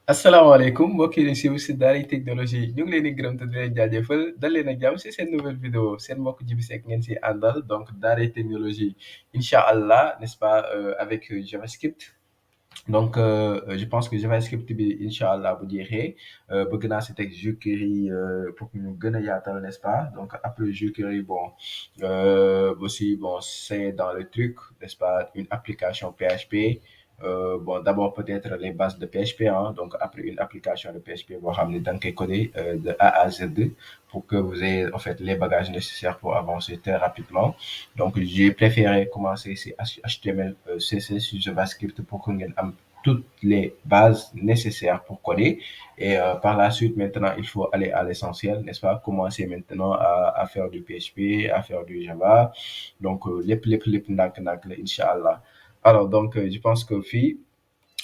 asalaamaaleykum mbokk yi si si Daaray Technologie ñu ngi leen di gërëm te di leen jaajëfal dal leen ak jàmm si seen nouvelle vidéo seen mbokk Djiby Seck ngeen si àndal donc Daaray Technologie incha allah n'est-ce pas avec JavaScript donc je pense que JavaScript bi incha allah bu jeexee bëgg naa si teg jQuery pour que ñu gën a yaatal n'est-ce pas donc après jQuery bon aussi bon c'est dans le truc n'est-ce pas une application PHP. Bon, d'abord peut-être les bases de PHP, hein, donc après une application de PHP, boo xam ne da nga koy coder de A à Z pour que vous ayez en fait les bagages nécessaires pour avancer très rapidement. Donc j'ai préféré commencer si HTML, CSS, sur JavaScript pour que ngeen am toutes les bases nécessaires pour coder. Et par la suite, maintenant, il faut aller à l'essentiel, n'est-ce pas? Commencer maintenant à faire du PHP, à faire du Java. Donc, lépp ndànk-ndànk la, Inch'Allah. Alors, donc, je pense que fii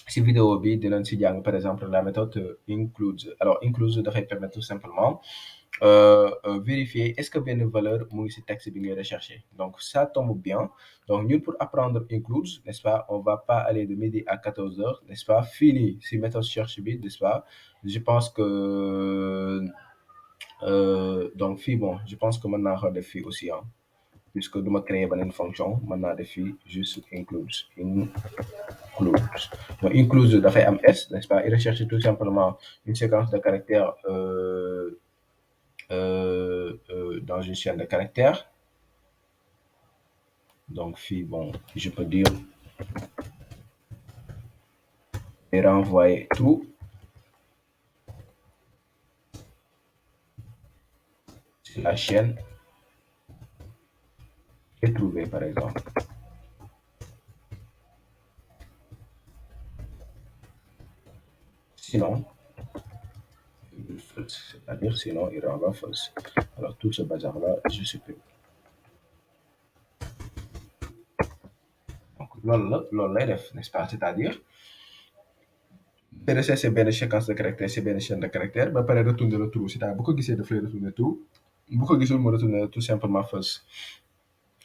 si vidéo bi dinañ si jàng par exemple la méthode includes. Alors, includes dafay permettre tout simplement vérifier est-ce que benn valeur mu ngi si texte bi ngay rechercher. Donc, ça tombe bien. Donc, ñun pour apprendre includes, n'est-ce pas, on va pas aller de midi à 14h, n'est-ce pas, fini si méthode cherche bi, n'est-ce pas. Je pense que donc fii bon, je pense que mën naa ko def fii aussi, hein, puisque duma créer beneen fonction mën naa def fii juste includes. Donc, include dafay am S, n'est-ce pas? Il recherche tout simplement une séquence de caractères dans une chaîne de caractères. Donc, fii, bon, je peux dire et renvoyer tout. Sur la chaîne et trouver, par exemple. Sinon, c'est-à-dire sinon, il renvoie false. Alors, tout ce bazar-là, je supprime. Donc, loolu lay def, n'est-ce pas? C'est-à-dire, PDC c'est benn séquence de caractère, c'est benn chaîne de caractère, ba pare retourner le true, c'est-à-dire bu ko gisee daf lay retourner true, bu ko gisul mu retourner tout simplement false.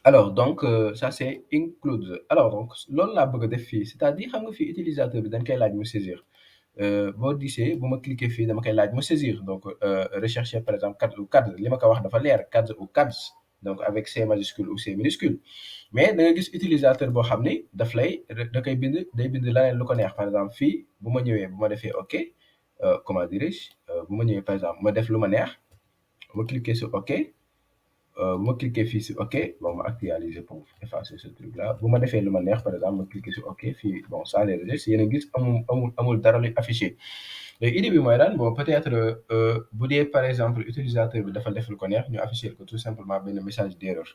Alors donc ça c'est include. Alors donc loolu laa bëgg a def fii, c'est-à-dire xam nga fii utilisateur bi dañ koy laaj mu saisir. Boo gisee bu ma cliquer fii dama koy laaj mu saisir. Donc rechercher par exemple cadre ou cadre, li ma ko wax dafa leer, cadre ou cadres, donc avec C majuscule ou C minuscule. Mais da nga gis utilisateur boo xam ni daf lay da koy bind, day bind leneen lu ko neex. Par exemple fii bu ma ñëwee bu ma defee OK, comment dirais-je, bu ma ñëwee par exemple ma def lu ma neex, ma cliquer sur OK. Ma cliquer fii si OK, bon ma actualiser pour effacer ce truc là. Bu ma defee lu ma neex par exemple ma cliquer sur OK fii, bon ça les registres yéen a gis amul dara luy affiché. Léegi idée bi mooy lan, bon peut-être bu dee par exemple utilisateur bi dafa def lu ko neex ñu afficher ko tout simplement benn message d'erreur.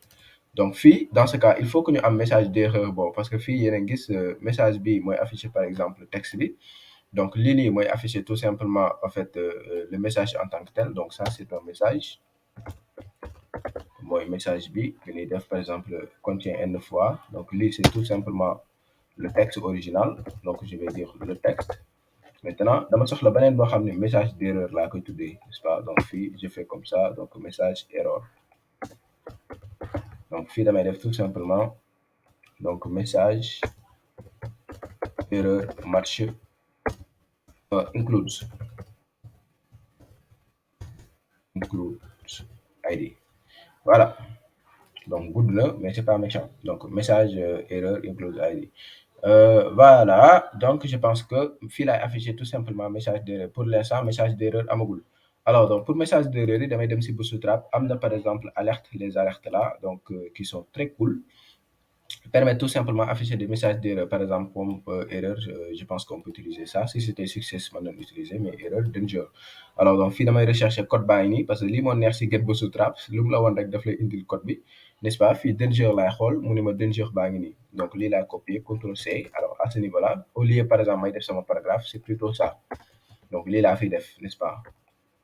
Donc fii dans ce cas il faut que ñu am message d'erreur, bon parce que fii yéen a gis message bi mooy affiché par exemple texte bi. Donc lii nii mooy afficher tout simplement en fait le message en tant que tel. Donc ça c'est un message. Mooy message bi ñuy def par exemple contient n fois. Donc lii c'est tout simplement le texte original. Donc je vais dire le texte. Maintenant dama soxla beneen boo xam ne message d'erreur laa koy tuddee, n'est-ce pas. Donc fii je fais comme ça, donc message error. Donc fii damay def tout simplement donc message erreur match includes ID. Voilà. Donc good na mais c'est pas méchant. Donc message erreur includes ID. Voilà, donc je pense que fii laay afficher tout simplement message d'erreur. Pour l'instant message d'erreur amagul. Alors donc pour message d'erreur yi damay dem si Bootstrap, am na par exemple alerte, les alertes là donc qui sont très cool, permettent tout simplement afficher des messages d'erreur. Par exemple comme erreur, je pense qu'on peut utiliser ça. Si c'était success mën nañu utiliser, mais erreur danger. Alors donc fii damay rechercher code baa ngi nii parce que lii moo neex si Get Bootstrap, lu mu la woon rek daf lay indil code bi, n'est-ce pas. Fii danger laay xool mu ne ma danger baa ngi nii, donc lii laay copier CTRL C. Alors à ce niveau là au lieu par exemple may def sama paragraphe, c'est plutôt ça. Donc lii laa fiy def, n'est-ce pas.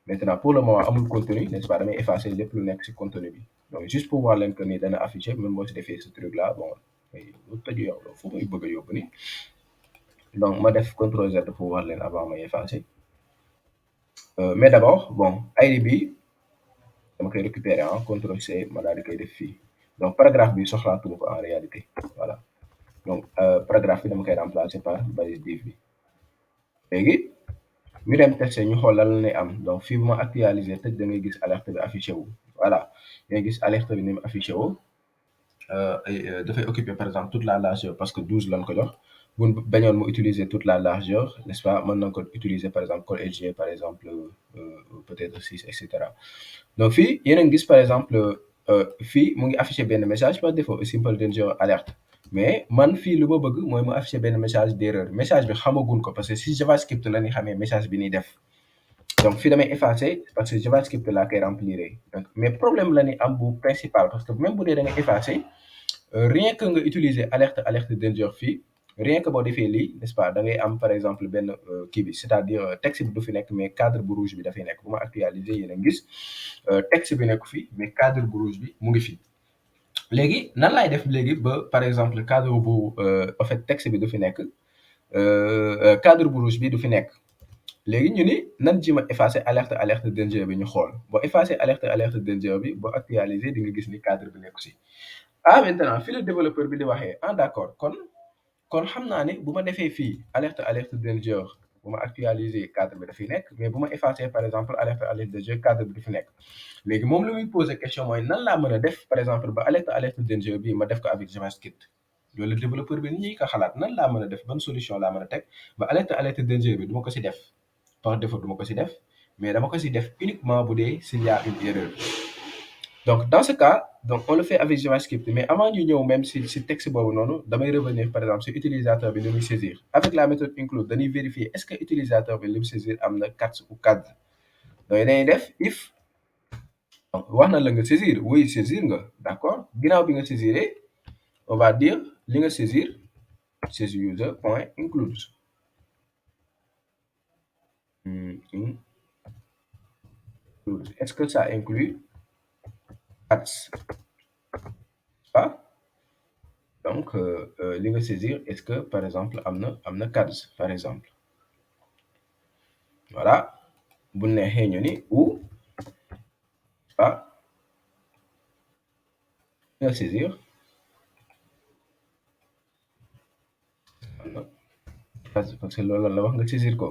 Maintenant pour le moment amul contenu, n'est-ce pas, damay effacer lépp lu nekk si contenu bi. Donc juste pour voir leen que ni dana afficher même boo si defee ce truc là, bon lu tëju yow la fu muy bëgg a yóbbu ni. Donc ma def CTRL Z pour voir leen avant may effacer. Mais d'abord bon ID bi dama koy récupérer en CTRL C ma daal di koy def fii. Donc paragraphe bi soxlaatuma ko en réalité, voilà. Donc paragraphe bi dama koy remplacer par base div bi. Léegi ñu dem tester ñu xool lan la lay am donc fii bu ma actualiser tëj da ngay gis alerte bi affiché wu voilà da ngay gis alerte bi ni mu affiché wu dafay occuper par exemple toute la largeur parce que 12 lañ ko jox bu bañoon mu utiliser toute la largeur n'est-ce pas mën na ko utiliser par exemple code SG par exemple peut-être 6 et cetera donc fii yéen a ngi gis par exemple fii mu ngi affiché benn message par défaut simple danger alerte mais man fii lu ma bëgg mooy mu affiché benn message d'erreur message bi xamagun ko parce que si JavaScript la ni xamee message bi ñuy def donc fii damay effacer parce que JavaScript laa koy remplir donc mais problème la ni am bu principal parce que même bu dee da nga effacer rien que nga utiliser alerte danger fii rien que boo defee lii n'est-ce pas da ngay am par exemple benn kii bi c'est-à-dire texte bi du fi nekk mais cadre bu rouge bi dafay nekk bu ma actualiser yéen a gis texte bi nekk fii mais cadre bu rouge bi mu ngi fi léegi nan laay def léegi ba par exemple cadre bu en fait texte bi du fi nekk cadre bu rouge bi du fi nekk léegi ñu ni nan ji ma effacer alerte danger bi ñu xool boo effacer alerte danger bi boo actualiser di nga gis ni cadre bi nekku si maintenant fii la développeur bi di waxee d'accord kon xam naa ne bu ma defee fii alerte danger bu ma actualiser cadre bi dafay nekk mais bu ma effacer par exemple alerte danger cadre bi du fi nekk léegi moom lu muy poser question mooy nan laa mën a def par exemple ba alerte danger bi ma def ko avec JavaScript loolu développeur bi ni ñuy ko xalaat nan laa mën a def ban solution laa mën a teg ba alerte danger bi du ma ko si def par défaut du ma ko si def mais dama ko si def uniquement bu dee s'il y a une erreur donc dans ce cas donc on le fait avec JavaScript mais avant ñu ñëw même si texte boobu noonu damay revenir par exemple si utilisateur bi li muy saisir avec la méthode include dañuy vérifier est-ce que utilisateur bi li mu saisir am na cats ou CADS donc dañuy def if donc wax na la nga saisir oui saisir nga d'accord ginnaaw bi nga saisiree on va dire li nga saisir user point include est-ce que ça inclut CADS pas donc li nga saisir est-ce que par exemple am na CADS par exemple voilà bu neexee ñu ni ou pas li nga saisir am na CADS parce que loolu la wax nga saisir ko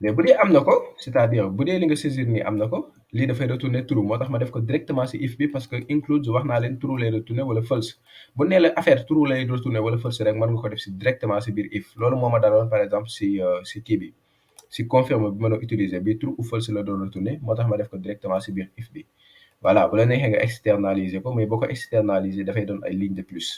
mais bu dee am na ko c'est-à-dire bu dee li nga saisir nii am na ko lii dafay retourner true moo tax ma def ko directement si if bi parce que include wax naa leen true lay retourner wala false bu nee la affaire true lay retourner wala false rek mën nga ko def si directement si biir if loolu moo ma daloon par exemple si kii bi si confirme bi ma doon utiliser bi true ou false la doon retourner moo tax ma def ko directement si biir if bi voilà bu la neexee nga externaliser ko mais boo ko externaliser dafay doon ay ligne de plus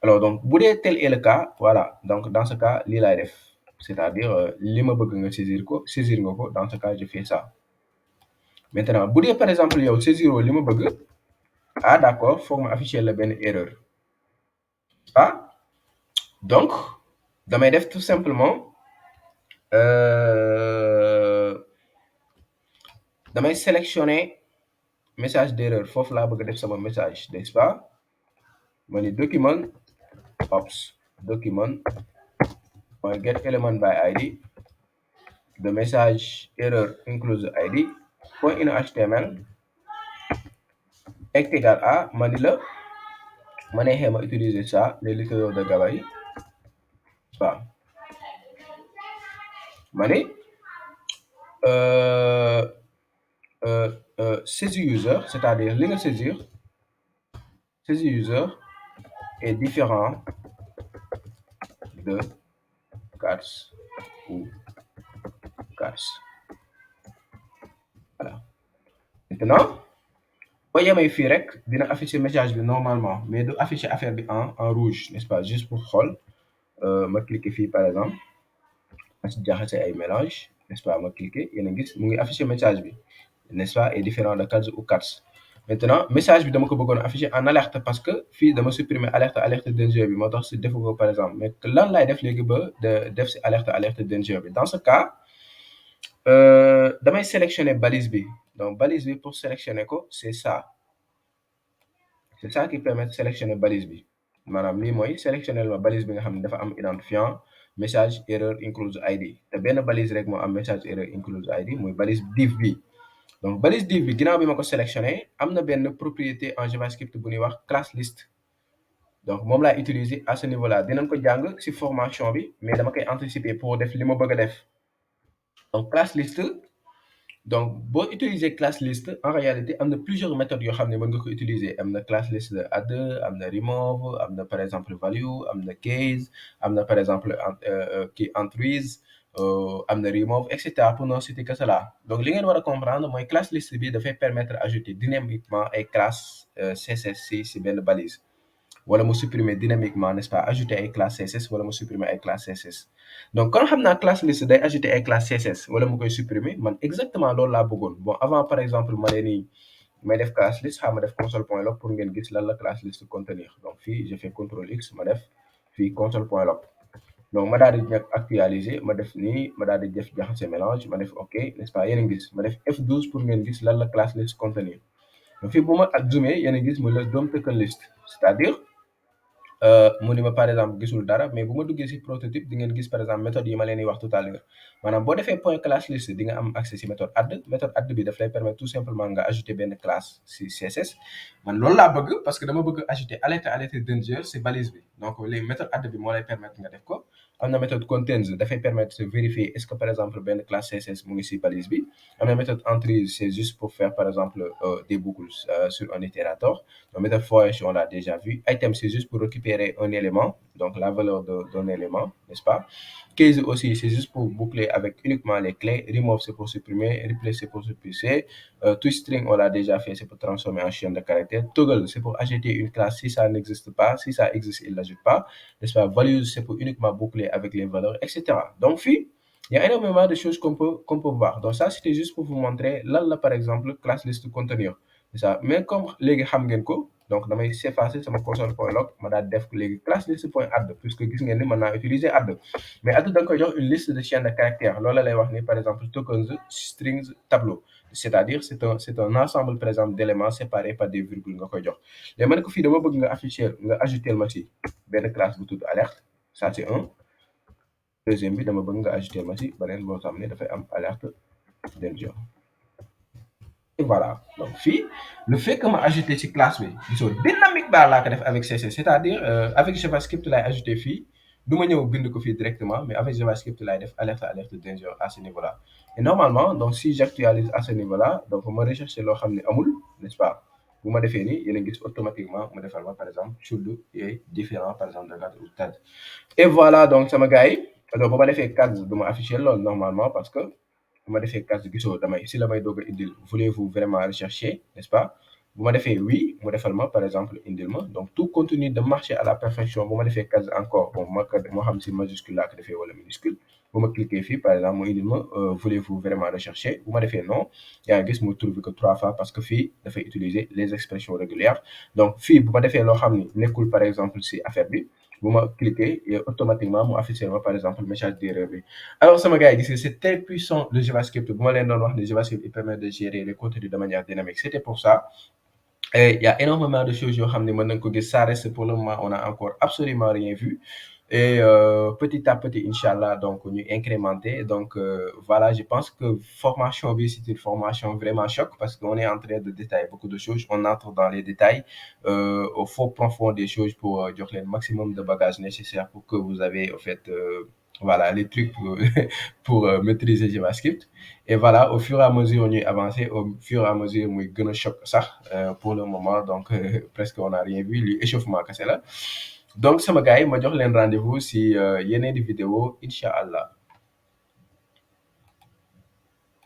alors donc bu dee tel est le cas voilà donc dans ce cas lii laay def c'est-à-dire li ma bëgg nga saisir nga ko dans ce cas je fais ça maintenant bu dee par exemple yow saisiroo li ma bëgg d'accord foog ma afficher la benn erreur ah donc damay def tout simplement damay sélectionner message d'erreur foofu laa bëgg def sama message n'est-ce pas ma ni document mooy get element by id the message error includes id point in html est égal à ma ni la ma neexee ma utiliser ça les lecteurs de gabarit waaw ma ni saisir user c'est-à-dire li nga saisir user est différent de CADS ou CADS voilà maintenant boo yemee fii rek dina afficher message bi normalement mais du afficher affaire bi en rouge n'est-ce pas juste pour xool ma cliquer fii par exemple ma si jaxase ay mélange n'est-ce pas ma cliquer yéen a gis mu ngi afficher message bi n'est-ce pas est différent de CADS ou CADS maintenant message bi dama ko bëggoon afficher en alerte parce que fii dama supprimer alerte danger bi moo tax si defu ko par exemple mais lan laay def léegi ba def si alerte danger bi dans ce cas damay sélectionner balise bi donc balise bi pour sélectionner ko c'est ça qui permet de sélectionner balise bi maanaam lii mooy sélectionner ma balise bi nga xam ne dafa am identifiant message error includes id te benn balise rek moo am message error includes id mooy balise div bi donc balise div bi ginnaaw bi ma ko sélectionné am na benn propriété en JavaScript bu ñuy wax class list donc moom laay utiliser à ce niveau là dinañ ko jàng ci formation bi mais dama koy anticiper pour def li ma bëgg a def donc classe list donc boo utiliser classe list en réalité am na plusieurs méthodes yoo xam ne mën nga ko utiliser am na classe list de add am na remove am na par exemple value am na case am na par exemple kii entries am na remove et cetera pour ne citer que cela donc li ngeen war a comprendre mooy classe list bi dafay permettre ajouter dynamiquement ay classes CSS si benn balise wala mu supprimer dynamiquement n'est-ce pas ajouter ay classe CSS wala mu supprimer ay classe CSS donc comme xam naa classe list day ajouter ay classe CSS wala mu koy supprimer man exactement loolu laa bëggoon bon avant par exemple ma leen ni may def classe list xam ma def console.log pour ngeen gis lan la classe list contenir donc fii je fais CTRL X ma def fii console.log donc ma daal di nekk actualiser ma def nii ma daal di def jaxase mélange ma def OK n'est-ce pas yéen a ngi gis ma def F12 pour ngeen gis lan la classe list contenir donc fii bu ma ak zoomé yéen a ngi gis mu la DOM token list c'est-à-dire mu ni ma par exemple gisul dara mais bu ma duggee si prototype di ngeen gis par exemple méthode yi ma leen di wax tout à l'heure maanaam boo defee point classe list di nga am accès si méthode add bi daf lay permettre tout simplement nga ajouter benn classe si CSS man loolu laa bëgg parce que dama bëgg ajouter alerte danger si balise bi donc léegi méthode add bi moo lay permettre nga def ko am na méthode contains dafay permettre de vérifier est-ce que par exemple benn classe CSS mu ngi si balise bi am na méthode entries c'est juste pour faire par exemple des boucles sur un itérateur la méthode for each on l'a déjà vu item c'est juste pour récupérer un élément donc la valeur d'un élément n'est-ce pas case aussi c'est juste pour boucler avec uniquement les clés remove c'est pour supprimer replace c'est pour supprimer toString on l'a déjà fait c'est pour transformer en chaîne de caractères toggle c'est pour ajouter une classe si ça n'existe pas si ça existe il l'ajoute pas n'est-ce pas values c'est pour uniquement boucler avec les valeurs etc donc fii il y a énormément de choses qu'on peut voir donc ça c'était juste pour vous montrer lan la par exemple classe list contenir c'est ça mais comme léegi xam ngeen ko donc damay effacer sama console.log ma daal def léegi classe list point add puisque gis ngeen ni mën naa utiliser add mais add da nga koy jox une liste de chaînes de caractères loolu lay wax ni par exemple tokens strings tableau c'est-à-dire c'est un ensemble par exemple d'éléments séparés par des virgules nga koy jox léegi ma ne ko fii dama bëgg nga afficher nga ajouter ma si benn classe bu tudd alerte ça c'est un deuxième bi dama bëgg nga ajouter ma si beneen boo xam ne dafay am alerte danger et voilà donc fii le fait que ma ajouté ci classe bi gisoo dynamique baa laa ko def avec CSS c'est-à-dire avec JavaScript laay ajouté fii du ma ñëw bind ko fii directement mais avec JavaScript laay def alerte danger à ce niveau-là et normalement donc si j'actualise à ce niveau-là donc ma rechercher loo xam ne amul n'est-ce pas bu ma defee nii yéen a gis automatiquement ma defal ma par exemple should est différent par exemple de quatre ou tel et voilà donc sama gars yi donc bu ma defee case du ma afficher loolu normalement parce que bu ma defee case gisoo damay si la may doog a indil voulez-vous vraiment rechercher n'est-ce pas bu ma defee oui mu defal ma par exemple indil ma donc tout continue de marcher à la perfection bu ma defee case encore bon moo xam si majuscule laa ko defee wala minuscule bu ma cliquer fii par exemple mu indil ma voulez-vous vraiment rechercher bu ma defee non yaa ngi gis mu trouve que 3 fois parce que fii dafay utiliser les expressions régulières donc fii bu ma defee loo xam ni nekkul par exemple si affaire bi bu ma cliquer et automatiquement mu affiché ma par exemple message d'erreur bi alors sama gars yi gis nga c'est très puissant le JavaScript bu ma leen doon wax ne JavaScript il permet de gérer les contenus de manière dynamique c'était pour ça et il y a énormément de choses yoo xam ne mën nañ ko gis ça reste pour le moment on a encore absolument rien vu et petit à petit inchallah donc ñu incrémenter donc voilà je pense que formation bi c'est une formation vraiment choc parce qu'on est en train de détailler beaucoup de choses on entre dans les détails au fond profond des choses pour jox leen maximum de bagages nécessaires pour que vous avez en fait voilà les trucs pour maîtriser JavaScript et voilà au fur et à mesure ñuy avancer au fur et à mesure muy gën a choc sax pour le moment donc presque on n'a rien vu li échauffement kese la donc sama gars yi ma jox leen rendez-vous si yeneen di vidéo incha allah